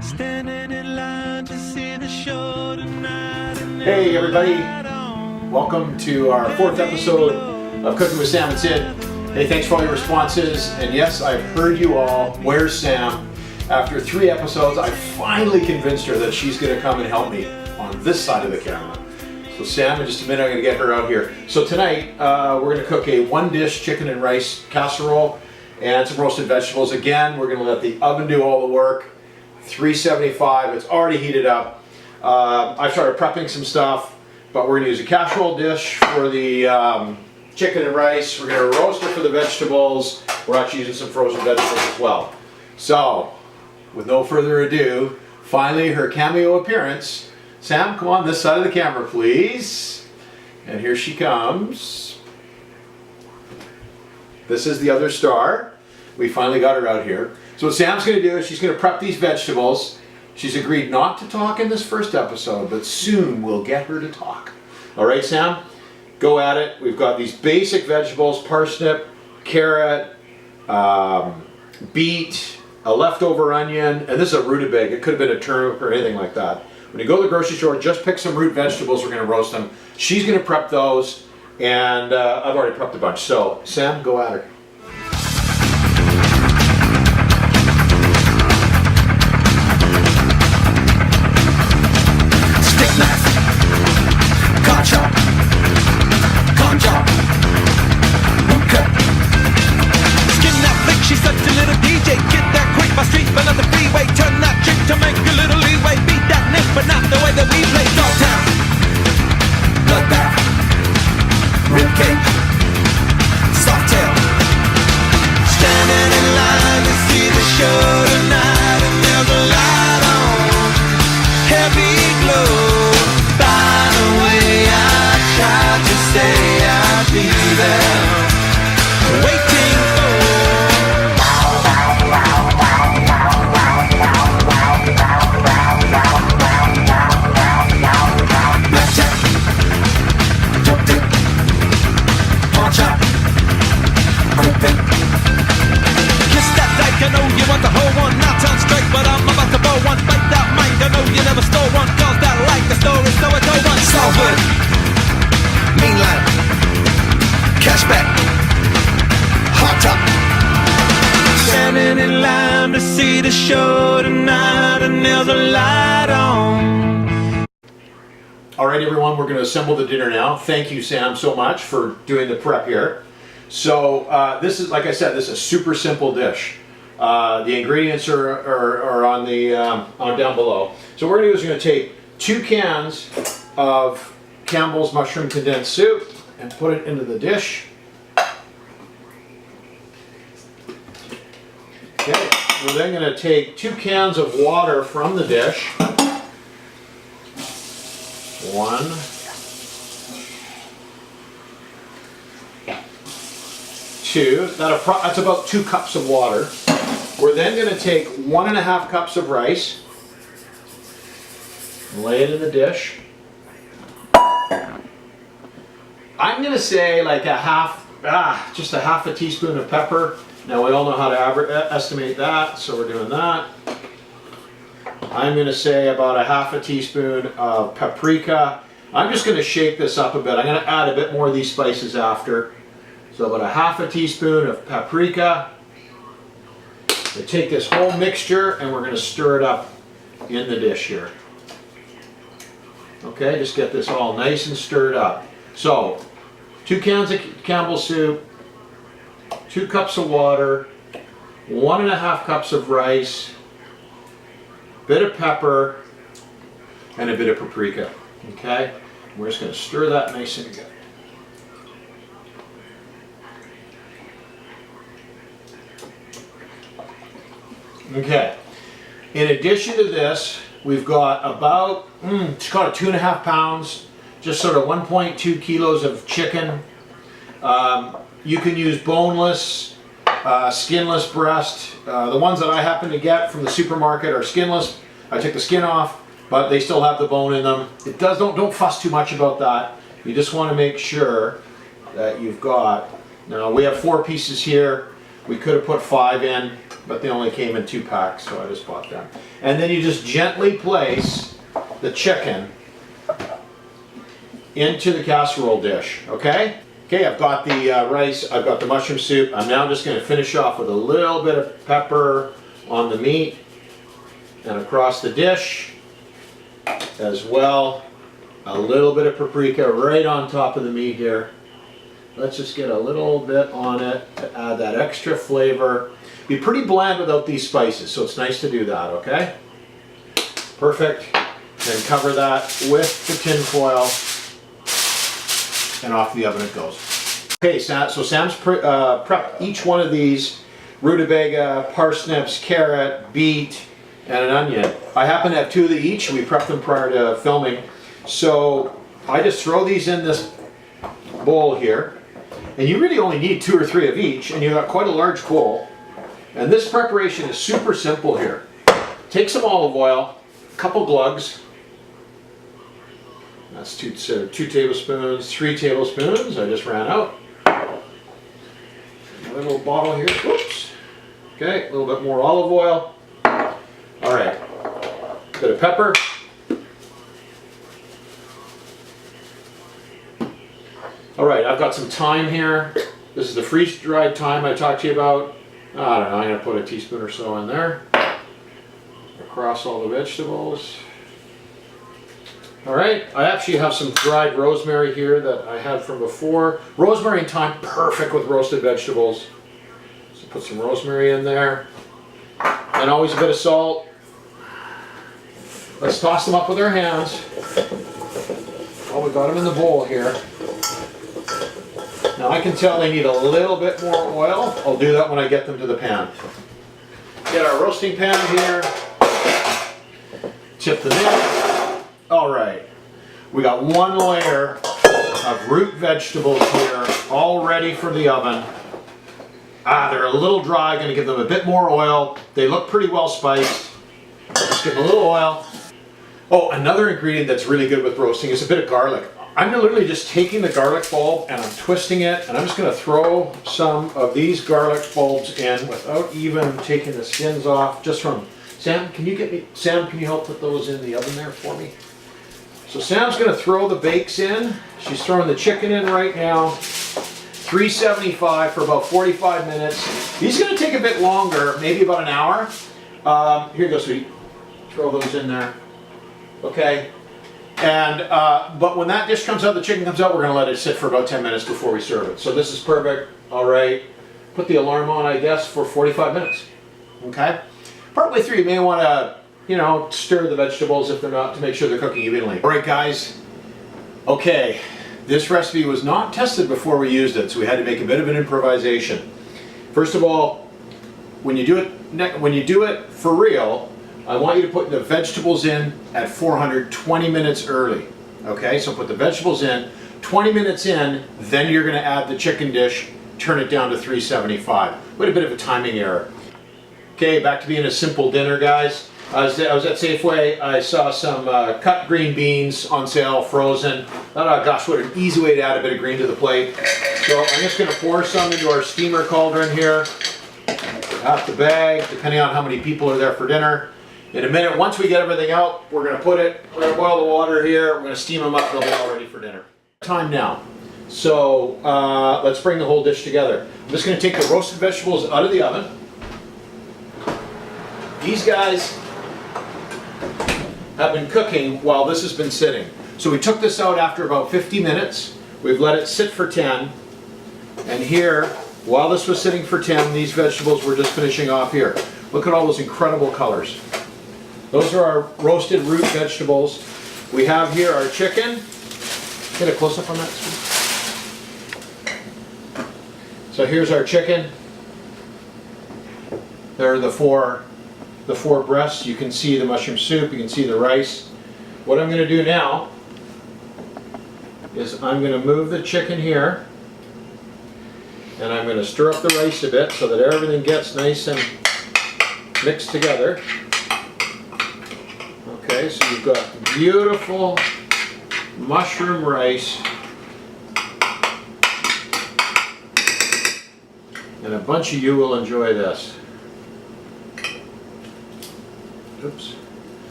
Standing in line to see the show tonight. Hey everybody, welcome to our 4th episode of Cooking with Sam and Sid. Hey, thanks for all your responses, and yes, I've heard you all. Where's Sam? After 3 episodes, I finally convinced her that she's going to come and help me on this side of the camera. So Sam, in just a minute, I'm going to get her out here. So tonight, we're going to cook a 1-dish chicken and rice casserole and some roasted vegetables. Again, we're going to let the oven do all the work. 375, it's already heated up. I've started prepping some stuff, but we're going to use a casserole dish for the chicken and rice. We're going to roast it for the vegetables. We're actually using some frozen vegetables as well. So, with no further ado, finally her cameo appearance. Sam, come on this side of the camera, please. And here she comes. This is the other star. We finally got her out here. So what Sam's going to do is she's going to prep these vegetables. She's agreed not to talk in this first episode, but soon we'll get her to talk. All right, Sam? Go at it. We've got these basic vegetables: parsnip, carrot, beet, a leftover onion, and this is a rutabaga. It could have been a turnip or anything like that. When you go to the grocery store, just pick some root vegetables. We're going to roast them. She's going to prep those, and I've already prepped a bunch. So, Sam, go at her. Alright everyone, we're going to assemble the dinner now. Thank you, Sam, so much for doing the prep here. So this is, like I said, this is a super simple dish. The ingredients are on the down below. So what we're going to do is we're going to take 2 cans of Campbell's mushroom condensed soup and put it into the dish. Okay, we're then going to take 2 cans of water from the dish. 1, 2, that's about 2 cups of water. We're then going to take 1.5 cups of rice, lay it in the dish. I'm going to say like just a half a teaspoon of pepper. Now we all know how to estimate that, so we're doing that. I'm going to say about a half a teaspoon of paprika. I'm just going to shake this up a bit. I'm going to add a bit more of these spices after. So about a half a teaspoon of paprika. We take this whole mixture and we're going to stir it up in the dish here. Okay, just get this all nice and stirred up. So, 2 cans of Campbell's soup, 2 cups of water, 1.5 cups of rice, bit of pepper, and a bit of paprika. Okay, we're just going to stir that nice and good. Okay, in addition to this, we've got about, it's got 2.5 pounds, just sort of 1.2 kilos of chicken. You can use boneless, skinless breast. The ones that I happen to get from the supermarket are skinless. I took the skin off, but they still have the bone in them. It does, don't fuss too much about that. You just want to make sure that you've got, now we have 4 pieces here. We could have put 5 in, but they only came in 2 packs, so I just bought them. And then you just gently place the chicken into the casserole dish, okay? Okay, I've got the rice, I've got the mushroom soup. I'm now just going to finish off with a little bit of pepper on the meat and across the dish as well. A little bit of paprika right on top of the meat here. Let's just get a little bit on it to add that extra flavor. Be pretty bland without these spices, so it's nice to do that, okay? Perfect. Then cover that with the tin foil, and off the oven it goes. Okay, so Sam's prepped each one of these: rutabaga, parsnips, carrot, beet, and an onion. I happen to have 2 of each. We prepped them prior to filming. So I just throw these in this bowl here. And you really only need 2 or 3 of each, and you've got quite a large bowl. And this preparation is super simple here. Take some olive oil, a couple glugs. That's 2 tablespoons, 3 tablespoons. I just ran out. A little bottle here. Whoops. Okay, a little bit more olive oil. All right. A bit of pepper. All right, I've got some thyme here. This is the freeze-dried thyme I talked to you about. I don't know, I'm gonna put a teaspoon or so in there. Across all the vegetables. All right, I actually have some dried rosemary here that I had from before. Rosemary and thyme, perfect with roasted vegetables. So put some rosemary in there. And always a bit of salt. Let's toss them up with our hands. Oh, we got them in the bowl here. Now I can tell they need a little bit more oil. I'll do that when I get them to the pan. Get our roasting pan here. Tip them in. All right. We got 1 layer of root vegetables here, all ready for the oven. They're a little dry. Going to give them a bit more oil. They look pretty well spiced. Just give them a little oil. Oh, another ingredient that's really good with roasting is a bit of garlic. I'm literally just taking the garlic bulb and I'm twisting it, and I'm just going to throw some of these garlic bulbs in without even taking the skins off. Just from Sam, can you help put those in the oven there for me? So Sam's going to throw the bakes in. She's throwing the chicken in right now. 375 for about 45 minutes. These are going to take a bit longer, maybe about an hour. Here you go, sweetie. Throw those in there. Okay. And but when that dish comes out, the chicken comes out, we're going to let it sit for about 10 minutes before we serve it. So this is perfect. All right. Put the alarm on, I guess, for 45 minutes. Okay. Partway through, you may want to, stir the vegetables if they're not, to make sure they're cooking evenly. All right, guys. Okay. This recipe was not tested before we used it, so we had to make a bit of an improvisation. First of all, when you do it for real, I want you to put the vegetables in at 400 20 minutes early. Okay, so put the vegetables in, 20 minutes in, then you're going to add the chicken dish, turn it down to 375. We had a bit of a timing error. Okay, back to being a simple dinner, guys. I was at Safeway. I saw some cut green beans on sale, frozen. Oh gosh, what an easy way to add a bit of green to the plate. So I'm just going to pour some into our steamer cauldron here. Half the bag, depending on how many people are there for dinner. In a minute, once we get everything out, we're going to boil the water here. We're going to steam them up. They'll be all ready for dinner. Time now. So let's bring the whole dish together. I'm just going to take the roasted vegetables out of the oven. These guys have been cooking while this has been sitting. So we took this out after about 50 minutes. We've let it sit for 10. And here, while this was sitting for 10, these vegetables were just finishing off here. Look at all those incredible colors. Those are our roasted root vegetables. We have here our chicken. Get a close-up on that, Steve. So here's our chicken. There are the four breasts. You can see the mushroom soup. You can see the rice. What I'm going to do now is I'm going to move the chicken here, and I'm going to stir up the rice a bit so that everything gets nice and mixed together. Okay, so you've got beautiful mushroom rice. And a bunch of you will enjoy this. Oops.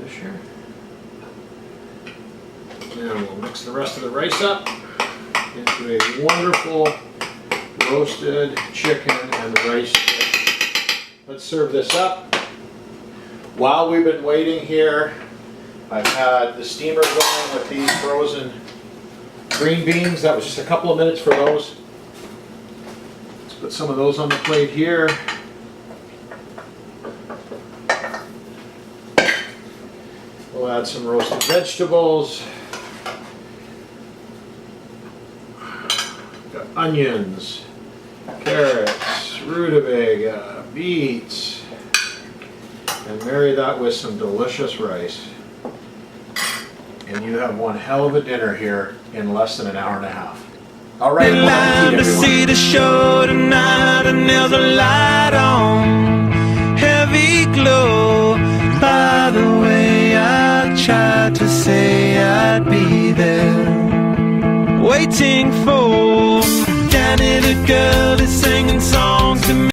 This here. And we'll mix the rest of the rice up into a wonderful roasted chicken and rice dish. Let's serve this up. While we've been waiting here, I've had the steamer going with these frozen green beans. That was just a couple of minutes for those. Let's put some of those on the plate here. We'll add some roasted vegetables. Got onions, carrots, rutabaga, beets, and marry that with some delicious rice. And you have one hell of a dinner here in less than an hour and a half. All right, bon appetit, to see everyone. the show tonight, and there's a light on, heavy glow. By the way, I tried to say I'd be there, waiting for Danny the girl is singing songs.